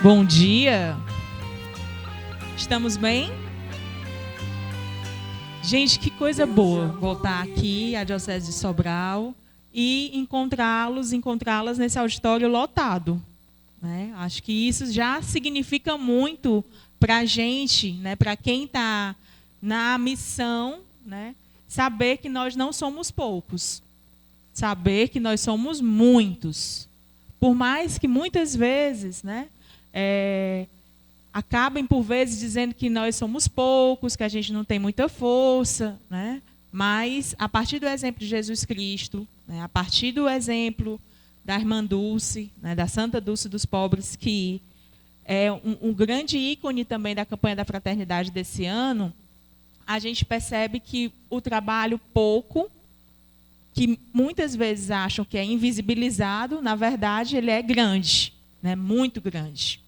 Bom dia. Estamos bem? Gente, que coisa boa voltar aqui à Diocese de Sobral e encontrá-las nesse auditório lotado, né? Acho que isso já significa muito para a gente, né? Para quem está na missão, né? Saber que nós não somos poucos, saber que nós somos muitos. Por mais que muitas vezes, né? Acabem por vezes dizendo que nós somos poucos, que a gente não tem muita força, né? Mas a partir do exemplo de Jesus Cristo, né? A partir do exemplo da irmã Dulce, né? Da Santa Dulce dos Pobres, que é um grande ícone também da campanha da fraternidade desse ano, a gente percebe que o trabalho pouco, que muitas vezes acham que é invisibilizado, na verdade ele é grande, né? Muito grande.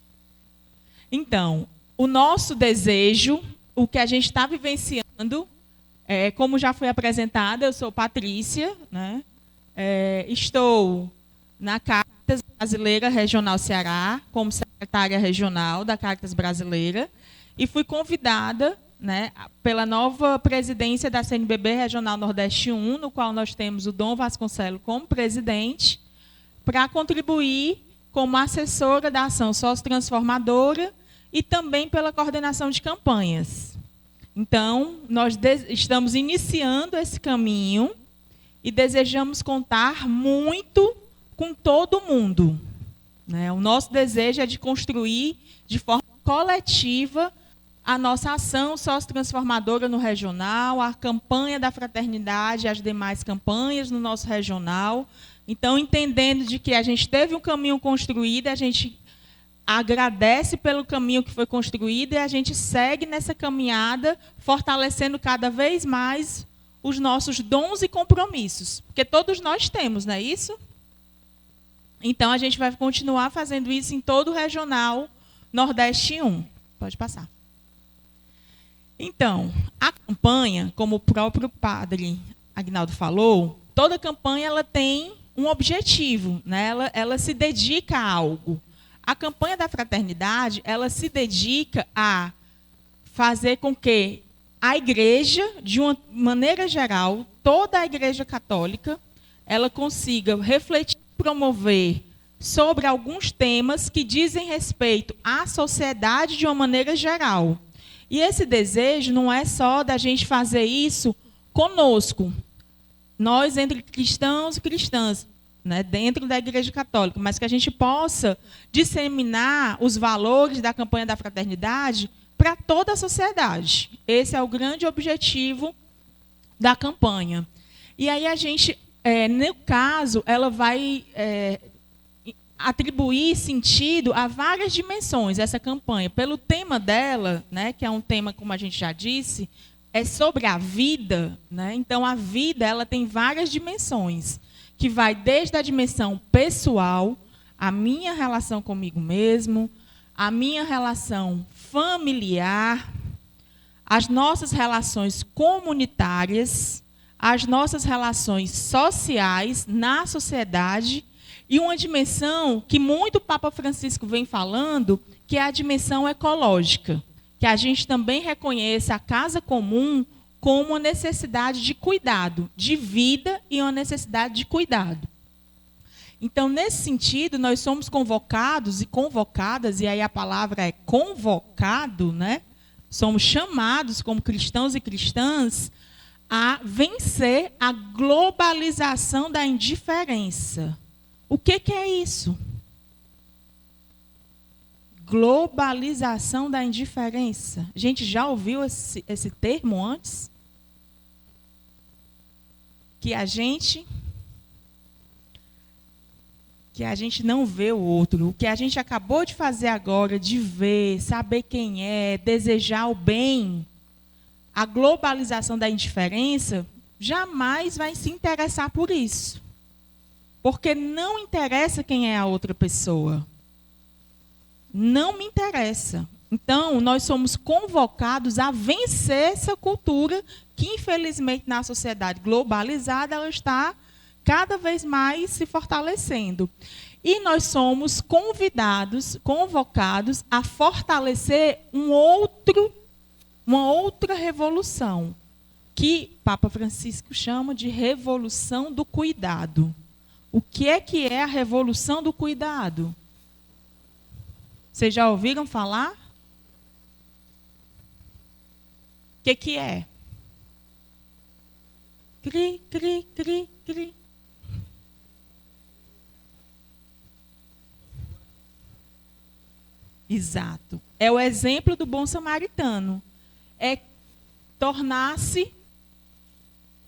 Então, o nosso desejo, o que a gente está vivenciando, como já foi apresentada, eu sou Patrícia, né? Estou na Caritas Brasileira Regional Ceará, como secretária regional da Caritas Brasileira, e fui convidada, né, pela nova presidência da CNBB Regional Nordeste 1, no qual nós temos o Dom Vasconcelos como presidente, para contribuir como assessora da ação sociotransformadora e também pela coordenação de campanhas. Então, nós estamos iniciando esse caminho e desejamos contar muito com todo mundo, né? O nosso desejo é de construir de forma coletiva a nossa ação sociotransformadora no regional, a campanha da fraternidade, as demais campanhas no nosso regional. Então, entendendo de que a gente teve um caminho construído, a gente agradece pelo caminho que foi construído e a gente segue nessa caminhada, fortalecendo cada vez mais os nossos dons e compromissos. Porque todos nós temos, não é isso? Então, a gente vai continuar fazendo isso em todo o regional Nordeste 1. Pode passar. Então, a campanha, como o próprio padre Aguinaldo falou, toda campanha ela tem um objetivo, né? Ela se dedica a algo. A campanha da fraternidade, ela se dedica a fazer com que a igreja, de uma maneira geral, toda a igreja católica, ela consiga refletir, promover sobre alguns temas que dizem respeito à sociedade de uma maneira geral. E esse desejo não é só da gente fazer isso conosco, nós entre cristãos e cristãs, né, dentro da Igreja Católica, mas que a gente possa disseminar os valores da campanha da fraternidade para toda a sociedade. Esse é o grande objetivo da campanha. E aí a gente, no caso, ela vai atribuir sentido a várias dimensões, essa campanha. Pelo tema dela, né, que é um tema, como a gente já disse, é sobre a vida, né? Então, a vida ela tem várias dimensões, que vai desde a dimensão pessoal, a minha relação comigo mesmo, a minha relação familiar, as nossas relações comunitárias, as nossas relações sociais na sociedade, e uma dimensão que muito o Papa Francisco vem falando, que é a dimensão ecológica, que a gente também reconhece a casa comum como uma necessidade de cuidado, de vida e uma necessidade de cuidado. Então, nesse sentido, nós somos convocados e convocadas, e aí a palavra é convocado, né? Somos chamados como cristãos e cristãs a vencer a globalização da indiferença. O que é isso? Globalização da indiferença. A gente já ouviu esse termo antes? Que a gente não vê o outro. O que a gente acabou de fazer agora, de ver, saber quem é, desejar o bem, a globalização da indiferença, jamais vai se interessar por isso. Porque não interessa quem é a outra pessoa. Não me interessa. Então, nós somos convocados a vencer essa cultura que, infelizmente, na sociedade globalizada, ela está cada vez mais se fortalecendo. E nós somos convocados a fortalecer uma outra revolução, que Papa Francisco chama de revolução do cuidado. O que é a revolução do cuidado? Vocês já ouviram falar? O que é? Cri, cri, cri, cri. Exato. É o exemplo do bom samaritano. É tornar-se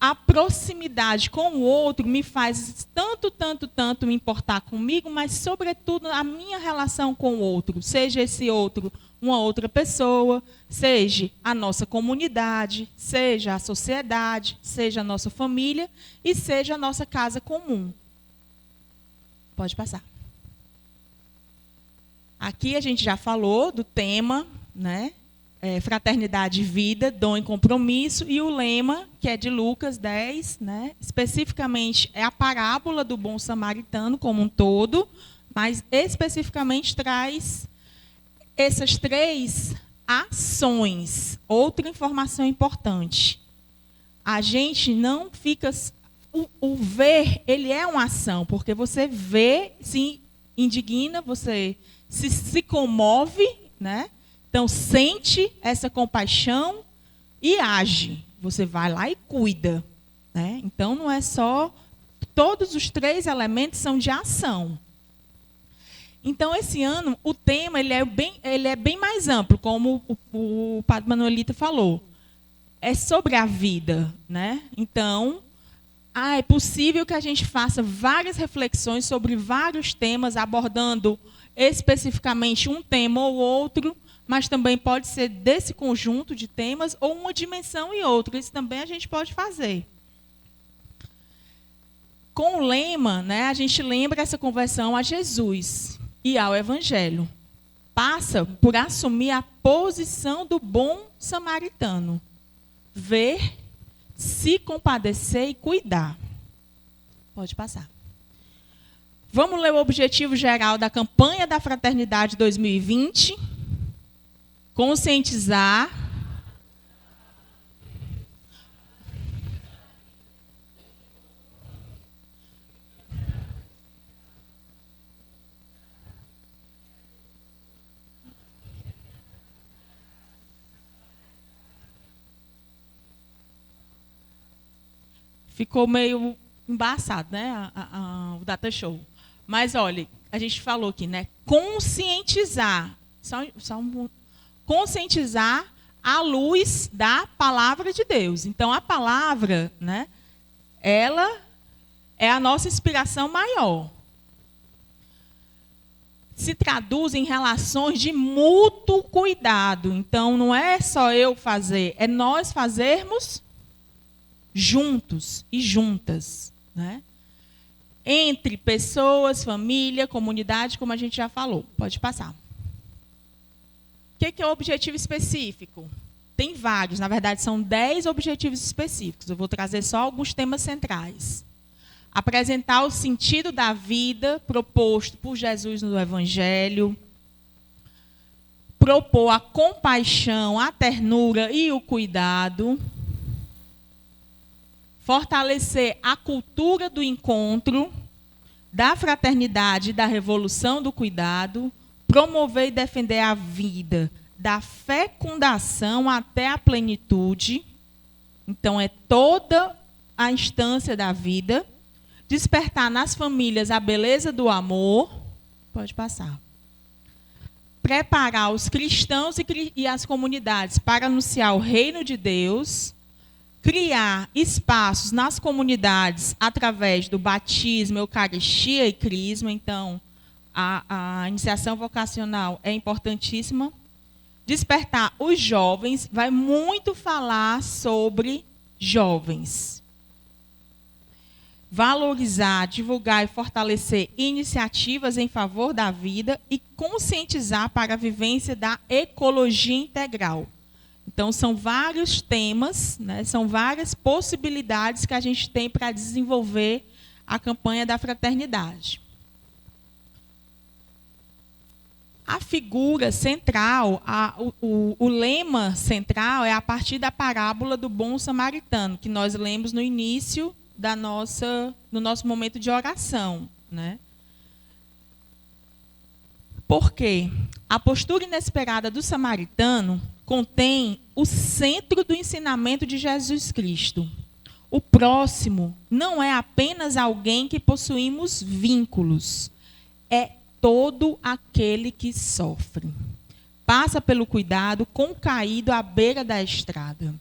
a proximidade com o outro me faz tanto me importar comigo, mas, sobretudo, a minha relação com o outro. Seja esse outro uma outra pessoa, seja a nossa comunidade, seja a sociedade, seja a nossa família e seja a nossa casa comum. Pode passar. Aqui a gente já falou do tema, né? Fraternidade e vida, dom e compromisso, e o lema, que é de Lucas 10, né? Especificamente é a parábola do bom samaritano como um todo, mas especificamente traz essas 3 ações. Outra informação importante. A gente não fica... O ver, ele é uma ação, porque você vê, se indigna, você se comove, né? Então, sente essa compaixão e age. Você vai lá e cuida, né? Então, não é só... Todos os 3 elementos são de ação. Então, esse ano, o tema ele é bem mais amplo, como o padre Manuelito falou. É sobre a vida, né? Então, é possível que a gente faça várias reflexões sobre vários temas, abordando especificamente um tema ou outro, mas também pode ser desse conjunto de temas, ou uma dimensão e outra. Isso também a gente pode fazer. Com o lema, né, a gente lembra essa conversão a Jesus e ao Evangelho. Passa por assumir a posição do bom samaritano. Ver, se compadecer e cuidar. Pode passar. Vamos ler o objetivo geral da campanha da Fraternidade 2020. Conscientizar. Ficou meio embaçado, né, o data show. Mas, olha, a gente falou aqui, né? Conscientizar. Conscientizar à luz da palavra de Deus. Então, a palavra, né, ela é a nossa inspiração maior. Se traduz em relações de mútuo cuidado. Então, não é só eu fazer, é nós fazermos juntos e juntas, né? Entre pessoas, família, comunidade, como a gente já falou. Pode passar. O que é o objetivo específico? Tem vários, na verdade são 10 objetivos específicos. Eu vou trazer só alguns temas centrais. Apresentar o sentido da vida proposto por Jesus no Evangelho. Propor a compaixão, a ternura e o cuidado. Fortalecer a cultura do encontro, da fraternidade e da revolução do cuidado. Promover e defender a vida, da fecundação até a plenitude. Então, é toda a instância da vida. Despertar nas famílias a beleza do amor. Pode passar. Preparar os cristãos e as comunidades para anunciar o reino de Deus. Criar espaços nas comunidades através do batismo, eucaristia e crisma. Então, a iniciação vocacional é importantíssima. Despertar os jovens, vai muito falar sobre jovens. Valorizar, divulgar e fortalecer iniciativas em favor da vida e conscientizar para a vivência da ecologia integral. Então, são vários temas, né, são várias possibilidades que a gente tem para desenvolver a campanha da fraternidade. A figura central, o lema central é a partir da parábola do bom samaritano, que nós lemos no início do nosso momento de oração, né? Por quê? A postura inesperada do samaritano contém o centro do ensinamento de Jesus Cristo. O próximo não é apenas alguém que possuímos vínculos, é todo aquele que sofre. Passa pelo cuidado com o caído à beira da estrada.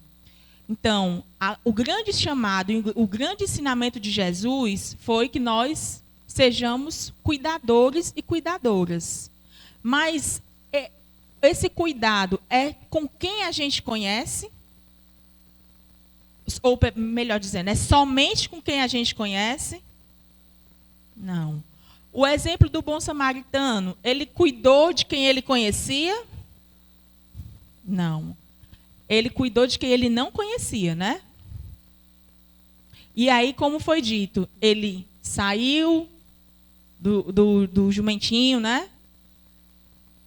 Então, o grande chamado, o grande ensinamento de Jesus foi que nós sejamos cuidadores e cuidadoras. Mas esse cuidado é com quem a gente conhece? Ou, melhor dizendo, é somente com quem a gente conhece? Não. O exemplo do bom samaritano, ele cuidou de quem ele conhecia? Não. Ele cuidou de quem ele não conhecia, né? E aí, como foi dito, ele saiu do jumentinho, né?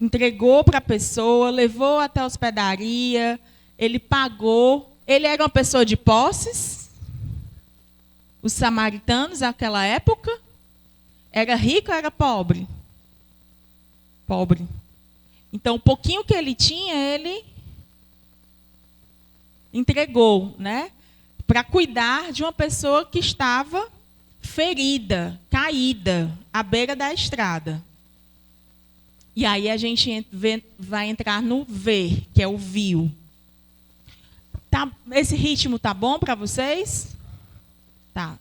Entregou para a pessoa, levou até a hospedaria, ele pagou. Ele era uma pessoa de posses? Os samaritanos, naquela época? Era rico ou era pobre? Pobre. Então, o pouquinho que ele tinha, ele entregou, né? Para cuidar de uma pessoa que estava ferida, caída, à beira da estrada. E aí a gente vai entrar no ver, que é o viu. Esse ritmo tá bom para vocês? Tá.